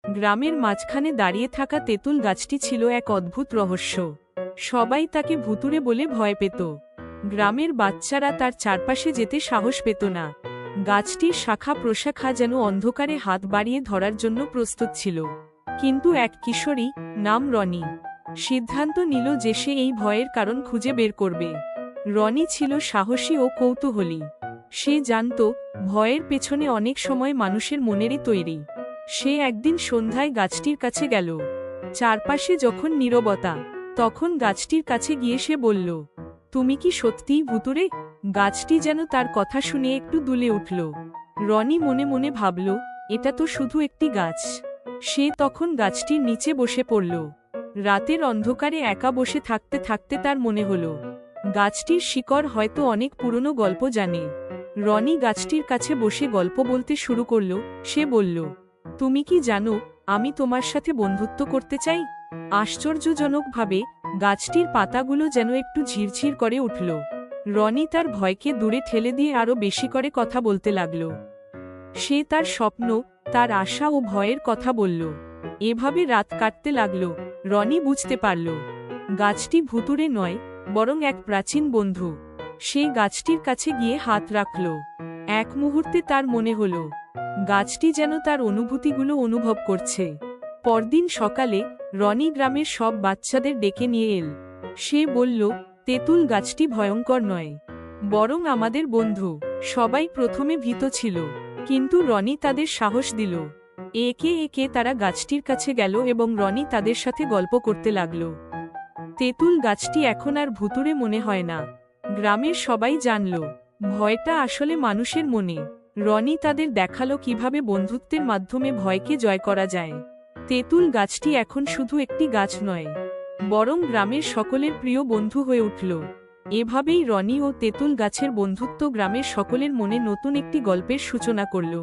গ্রামের মাঝখানে দাঁড়িয়ে থাকা তেঁতুল গাছটি ছিল এক অদ্ভুত রহস্য। সবাই তাকে ভুতুড়ে বলে ভয় পেত। গ্রামের বাচ্চারা তার চারপাশে যেতে সাহস পেত না। গাছটির শাখা প্রশাখা যেন অন্ধকারে হাত বাড়িয়ে ধরার জন্য প্রস্তুত ছিল। কিন্তু এক কিশোরী, নাম রনি, সিদ্ধান্ত নিল যে সে এই ভয়ের কারণ খুঁজে বের করবে। রনি ছিল সাহসী ও কৌতূহলী। সে জানত ভয়ের পেছনে অনেক সময় মানুষের মনেরই তৈরি। সে একদিন সন্ধ্যায় গাছটির কাছে গেল। চারপাশে যখন নীরবতা, তখন গাছটির কাছে গিয়ে সে বলল, তুমি কি সত্যিই ভুতুড়ে? গাছটি যেন তার কথা শুনে একটু দুলে উঠল। রনি মনে মনে ভাবল, এটা তো শুধু একটি গাছ। সে তখন গাছটির নিচে বসে পড়ল। রাতের অন্ধকারে একা বসে থাকতে থাকতে তার মনে হল, গাছটির শিকড় হয়তো অনেক পুরনো গল্প জানে। রনি গাছটির কাছে বসে গল্প বলতে শুরু করল। সে বলল, তুমি কি জানো, আমি তোমার সাথে বন্ধুত্ব করতে চাই। আশ্চর্যজনকভাবে গাছটির পাতাগুলো যেন একটু ঝিরঝির করে উঠল। রনি তার ভয়কে দূরে ঠেলে দিয়ে আরো বেশি করে কথা বলতে লাগল। সে তার স্বপ্ন, তার আশা ও ভয়ের কথা বলল। এভাবে রাত কাটতে লাগল। রনি বুঝতে পারল, গাছটি ভুতুড়ে নয়, বরং এক প্রাচীন বন্ধু। সে গাছটির কাছে গিয়ে হাত রাখল। এক মুহূর্তে তার মনে হল, গাছটি যেন তার অনুভূতিগুলো অনুভব করছে। পরদিন সকালে রনি গ্রামের সব বাচ্চাদের ডেকে নিয়ে এল। সে বলল, তেঁতুল গাছটি ভয়ঙ্কর নয়, বরং আমাদের বন্ধু। সবাই প্রথমে ভীত ছিল, কিন্তু রনি তাদের সাহস দিল। একে একে তারা গাছটির কাছে গেল এবং রনি তাদের সাথে গল্প করতে লাগল। তেঁতুল গাছটি এখন আর ভুতুড়ে মনে হয় না। গ্রামের সবাই জানল, ভয়টা আসলে মানুষের মনে। রনি তাদের দেখালো কিভাবে বন্ধুত্বের মাধ্যমে ভয়কে জয় করা যায়। তেঁতুল গাছটি এখন শুধু একটি গাছ নয়, বরং গ্রামের সকলের প্রিয় বন্ধু হয়ে উঠল। এভাবেই রনি ও তেঁতুল গাছের বন্ধুত্ব গ্রামের সকলের মনে নতুন একটি গল্পের সূচনা করল।